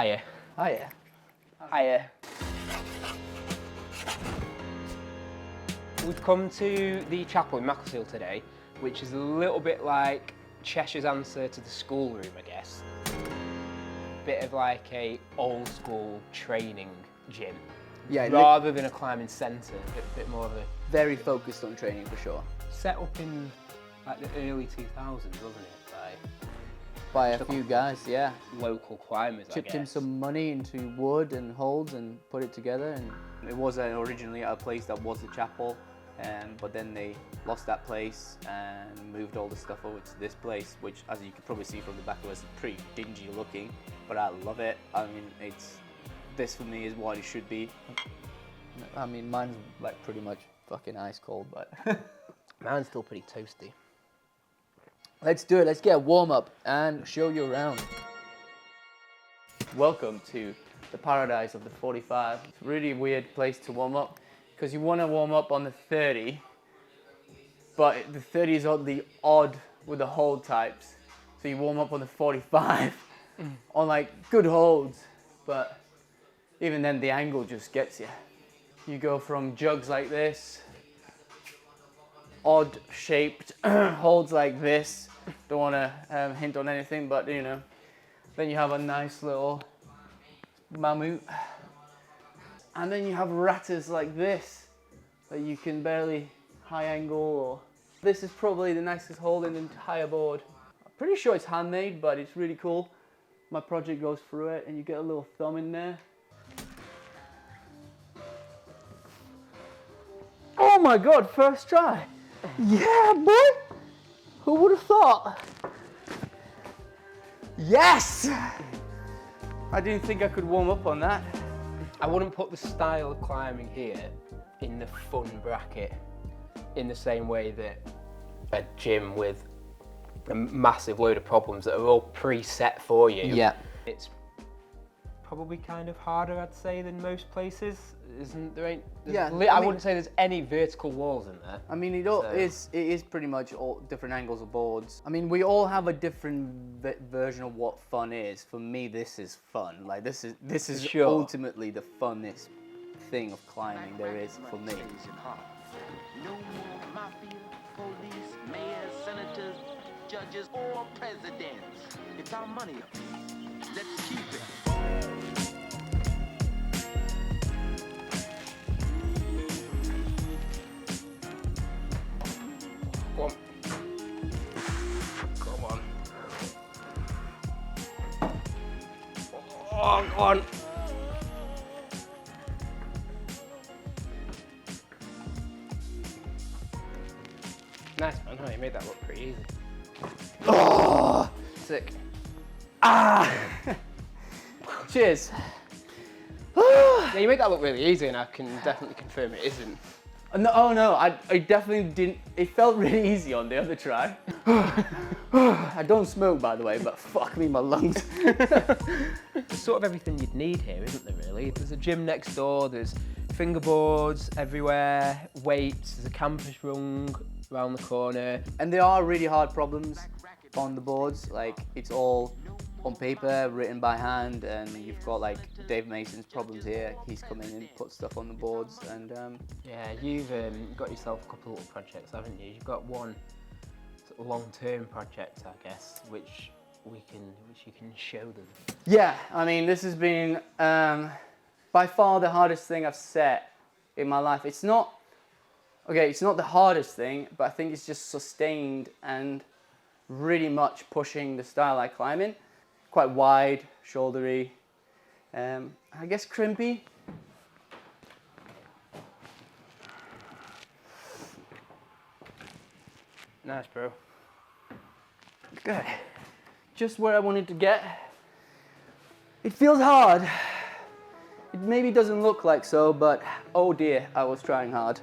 Hiya. Hiya. Hiya. We've come to the chapel in Macclesfield today, which is a little bit like Cheshire's answer to the schoolroom, I guess. Bit of like a old school training gym. Yeah, rather than a climbing centre, a bit more of a... Very focused on training for sure. Set up in like the early 2000s, wasn't it? By a few guys, yeah. Local climbers, Chipped in some money into wood and holes and put it together. And it was originally a place that was the chapel, but then they lost that place and moved all the stuff over to this place, which, as you can probably see from the back of us, is pretty dingy looking, but I love it. I mean, this for me is what it should be. I mean, mine's like pretty much fucking ice cold, but mine's still pretty toasty. Let's do it. Let's get a warm up and show you around. Welcome to the paradise of the 45. It's a really weird place to warm up because you want to warm up on the 30, but the 30 is oddly odd with the hold types. So you warm up on the 45 on like good holds, but even then the angle just gets you. You go from jugs like this, odd shaped holds like this. Don't want to hint on anything, but you know. Then you have a nice little mammoth. And then you have ratters like this that you can barely high angle. Or this is probably the nicest hold in the entire board. I'm pretty sure it's handmade, but it's really cool. My project goes through it and you get a little thumb in there. Oh my God, first try. Yeah, boy. Who would have thought? Yes! I didn't think I could warm up on that. I wouldn't put the style of climbing here in the fun bracket in the same way that a gym with a massive load of problems that are all preset for you. Yeah. It's probably kind of harder, I'd say, than most places. I wouldn't say there's any vertical walls in there. I mean, it is pretty much all different angles of boards. I mean, we all have a different version of what fun is. For me, this is fun. Like this is sure. Ultimately the funnest thing of climbing there is for me. No more mafia, police, mayors, senators, judges, or presidents. It's our money up here. Let's keep it. Come on. Oh, come on. Nice, man. Oh, you made that look pretty easy. Oh, Sick. ah! Cheers. Yeah, you made that look really easy, and I can definitely confirm it isn't. No, oh no, I definitely didn't. It felt really easy on the other try. I don't smoke, by the way, but fuck me, my lungs. There's sort of everything you'd need here, isn't there, really? There's a gym next door, there's fingerboards everywhere, weights, there's a campus rung around the corner. And there are really hard problems on the boards. Like, it's all on paper, written by hand, and you've got like Dave Mason's problems here. He's come in and put stuff on the boards, and yeah, you've got yourself a couple of little projects, haven't you? You've got one sort of long-term project, I guess, which you can show them. yeah, I mean, this has been by far the hardest thing I've set in my life. It's not the hardest thing, but I think it's just sustained and really much pushing the style I climb in. Quite wide, shouldery, I guess crimpy. Nice, bro. Good. Just where I wanted to get. It feels hard. It maybe doesn't look like so, but oh dear, I was trying hard.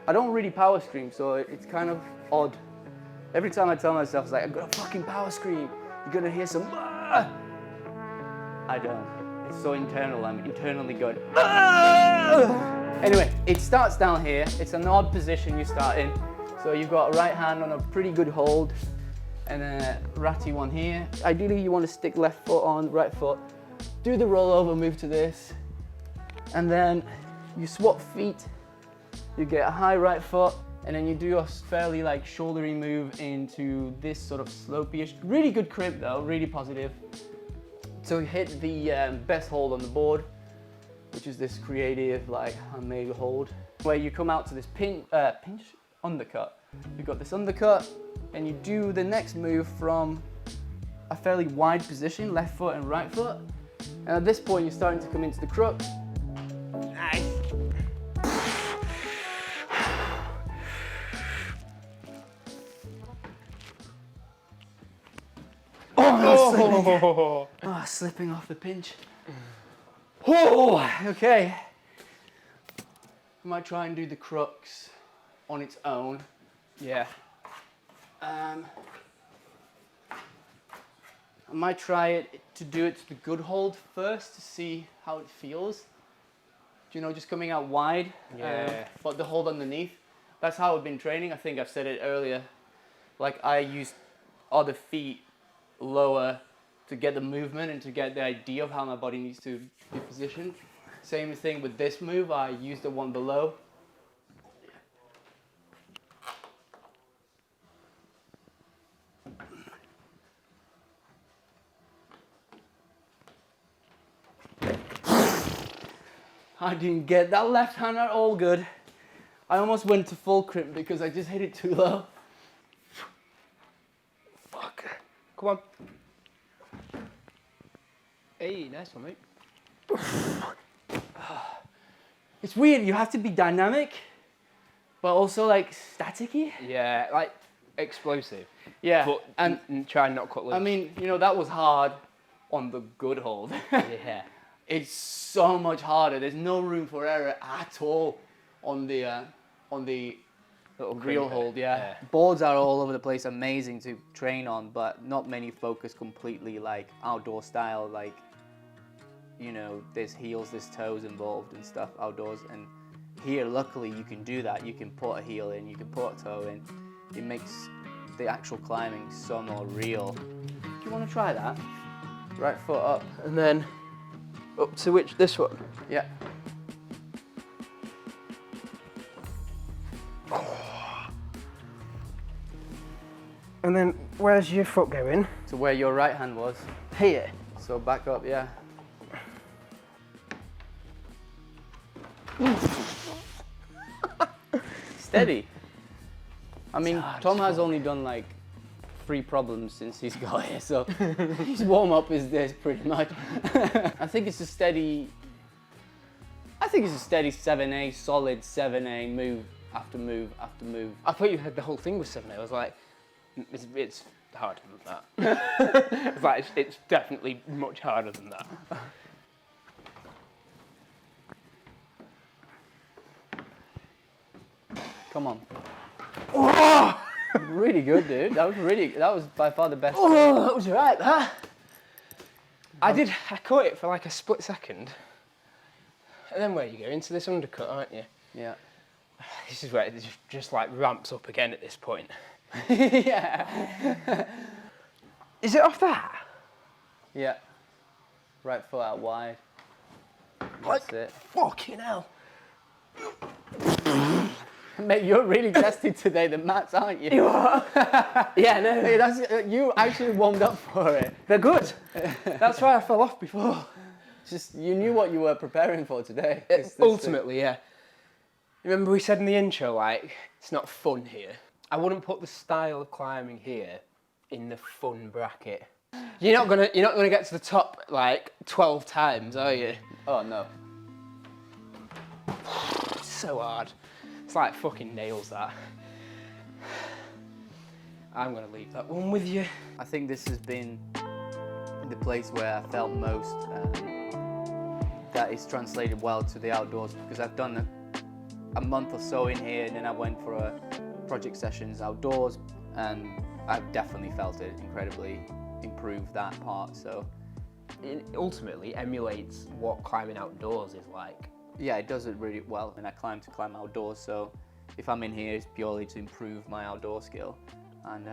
I don't really power scream, so it's kind of odd. Every time I tell myself, it's like, I'm gonna fucking power scream. You're gonna hear some, I don't. It's so internal, I'm internally going, Anyway, it starts down here. It's an odd position you start in. So you've got a right hand on a pretty good hold and a ratty one here. Ideally, you want to stick left foot on, right foot do the rollover, move to this, and then you swap feet. You get a high right foot, and then you do a fairly like shouldery move into this sort of slopey-ish. Really good crimp though, really positive. So you hit the best hold on the board, which is this creative like handmade hold, where you come out to this pinch undercut. You've got this undercut, and you do the next move from a fairly wide position, left foot and right foot. And at this point, you're starting to come into the crux. Nice. Oh, slipping off the pinch. Oh, okay. I might try and do the crux on its own. Yeah. I might try it to do it to the good hold first to see how it feels. You know, just coming out wide, but the hold underneath. That's how I've been training. I think I've said it earlier. Like I use other feet lower to get the movement and to get the idea of how my body needs to be positioned. Same thing with this move. I use the one below. I didn't get that left hand at all good. I almost went to full crimp because I just hit it too low. Fuck. Come on. Hey, nice one, mate. It's weird, you have to be dynamic, but also like staticky. Yeah, like explosive. Yeah, But and try and not cut loose. I mean, you know, that was hard on the good hold. yeah. It's so much harder. There's no room for error at all on the Little real crimper. hold. Yeah. Boards are all over the place, amazing to train on, but not many focus completely like outdoor style. Like, you know, there's heels, there's toes involved and stuff outdoors. And here, luckily, you can do that. You can put a heel in, you can put a toe in. It makes the actual climbing so more real. Do you want to try that? Right foot up. And then up to which? This one? Yeah. And then where's your foot going? To where your right hand was. Here. So back up, yeah. Steady. I mean, Tom has only done like 3 problems since he's got here, so his warm up is this pretty much. I think it's a steady 7A, solid 7A move after move after move. I thought you had the whole thing was 7. I was like, it's harder than that. It's like, it's definitely much harder than that. Come on. Oh! Really good, dude. That was by far the best. Oh, that was right, huh? I caught it for like a split second. And then where you go? Into this undercut, aren't you? Yeah. This is where it just like ramps up again at this point. Yeah. Is it off that? Yeah. Right foot out wide. That's it. Fucking hell. Mate, you're really tested today, the mats, aren't you? You are? Yeah, no. Hey, you actually warmed up for it. They're good. That's why I fell off before. Just, you knew what you were preparing for today. Ultimately, yeah. Remember we said in the intro, like, it's not fun here. I wouldn't put the style of climbing here in the fun bracket. You're not gonna get to the top like 12 times, are you? Oh no. It's so hard. It's like fucking nails that. I'm gonna leave that one with you. I think this has been the place where I felt most that is translated well to the outdoors, because I've done a month or so in here, and then I went for a project sessions outdoors, and I've definitely felt it incredibly improve that part. So It ultimately emulates what climbing outdoors is like. yeah, it does it really well, and I climb outdoors, so if I'm in here it's purely to improve my outdoor skill, and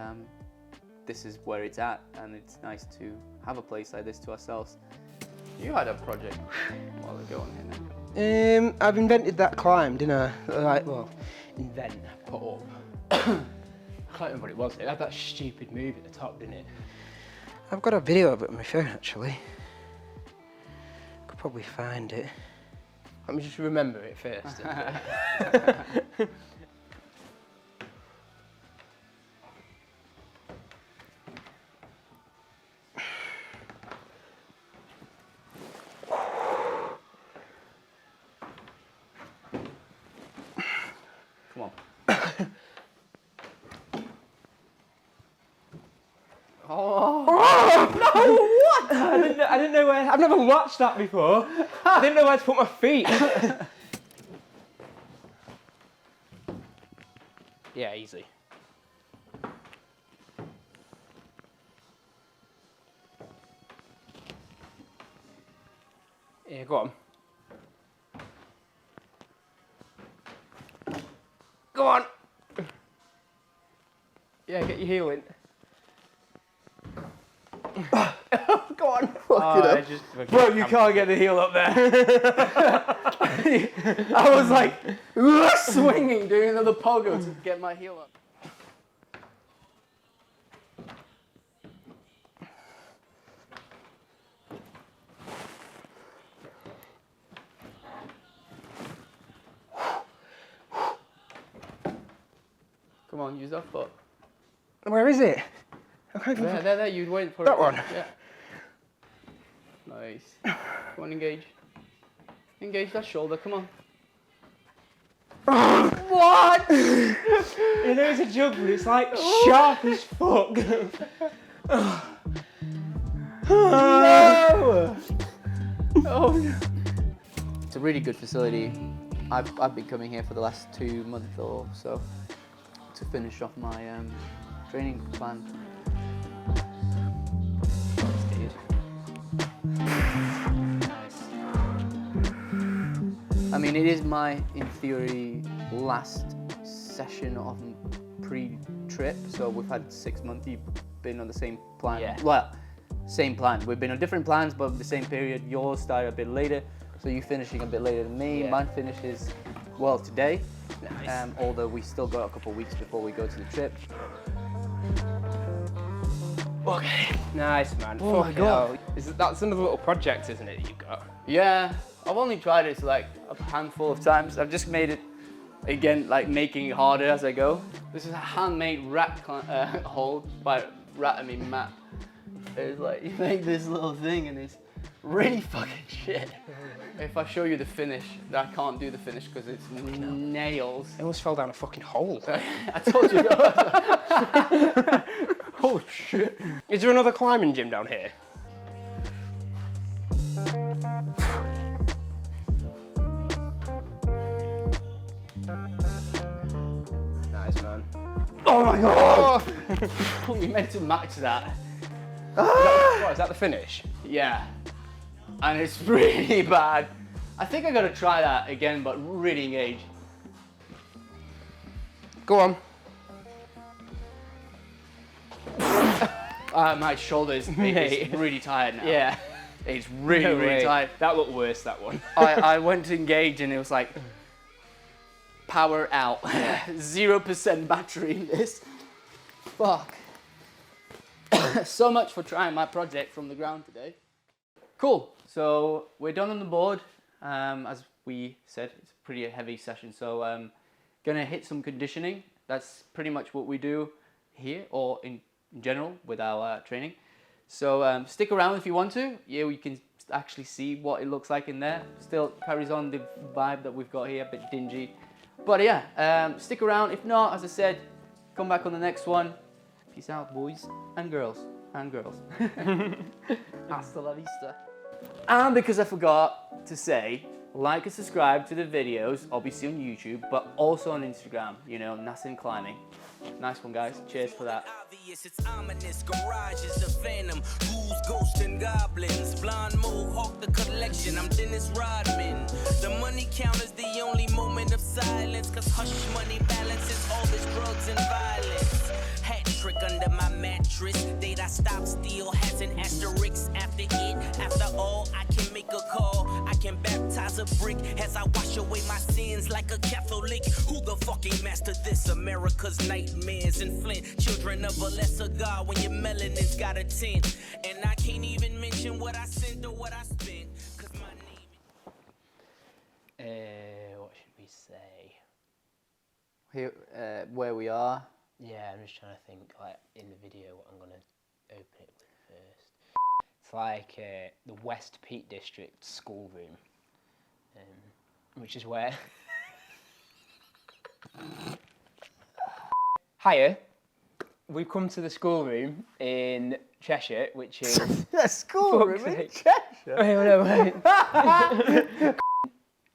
this is where it's at, and it's nice to have a place like this to ourselves. You had a project a while ago on here now. I've invented that climb, didn't I? Like, well, invent, put up. I can't remember what it was. It had that stupid move at the top, didn't it? I've got a video of it on my phone, actually. Could probably find it. Let me just remember it first. Come on. Oh no! What? I didn't know where. I've never watched that before. I didn't know where to put my feet. Yeah, easy. Yeah, go on. Go on. Yeah, get your heel in. Go on. Bro, you can't get the heel up there. I was like swinging, doing another pogo to get my heel up. Come on, use that foot. Where is it? There, you'd wait for that it. one. Yeah. Nice. Come on, engage. Engage that shoulder, come on. What? You know it's a jug, but it's like sharp as fuck. No! Oh no. It's a really good facility. I've been coming here for the last 2 months or so to finish off my training plan. I mean, it is my, in theory, last session of pre-trip. So we've had 6 months. You've been on the same plan. Yeah. Well, same plan. We've been on different plans, but the same period. Yours started a bit later, so you're finishing a bit later than me. Yeah. Mine finishes, well, today. Nice. Although we still got a couple of weeks before we go to the trip. Okay. Nice, man. Oh my Fucking God. hell. That's another little project, isn't it, that you've got? Yeah, I've only tried it like a handful of times. I've just made it, again, like making it harder as I go. This is a handmade rat hold. By rat, I mean Matt. It's like, you make this little thing and it's really fucking shit. If I show you the finish, I can't do the finish because it's nails. I almost fell down a fucking hole. I told you. Oh shit. Is there another climbing gym down here? Nice, man. Oh my God! We meant to match that. What, is that the finish? Yeah. And it's really bad. I think I gotta try that again, but really engage. Go on. My shoulder is really tired now. Yeah. It's really, No really way. tired. That looked worse, that one. I went to engage and it was like, power out. 0% battery in this. Fuck. So much for trying my project from the ground today. Cool, so we're done on the board. As we said, it's a pretty heavy session, so gonna hit some conditioning. That's pretty much what we do here, or in general with our training. So stick around if you want to. Yeah, we can actually see what it looks like in there. Still carries on the vibe that we've got here, a bit dingy. But yeah, stick around. If not, as I said, come back on the next one. Peace out, boys and girls. And girls. Hasta la vista. And because I forgot to say, like and subscribe to the videos, obviously on YouTube, but also on Instagram, you know, Nassim Climbing. Nice one, guys. Cheers for that. Obvious, it's ominous. Garage is the phantom. Ghouls, ghosts, and goblins. Blonde mohawk, the collection. I'm Dennis Rodman. The money count is the only moment of silence. Cause hush money balances all this drugs and violence. Hat trick under my mattress. Date I stopped still has an asterisk after it. After all, I can as a brick as I wash away my sins like a Catholic. Who the fucking master this? America's nightmares in Flint. Children of a lesser God when your melanin's got a tint. And I can't even mention what I sent or what I spent. Cause my name. What should we say? Here, where we are. Yeah, I'm just trying to think, like, in the video, what I'm going to open it with first. It's like the West Peak District schoolroom, which is where... Hiya, we've come to the schoolroom in Cheshire, which is... A schoolroom in Fuck's Cheshire? Wait.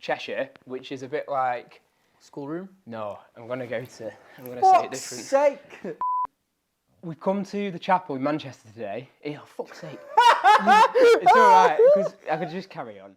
Cheshire, which is a bit like... Schoolroom? No, I'm going to say it different. Fuck's sake! We've come to the chapel in Manchester today. Oh, fuck's sake. It's alright, because I could just carry on.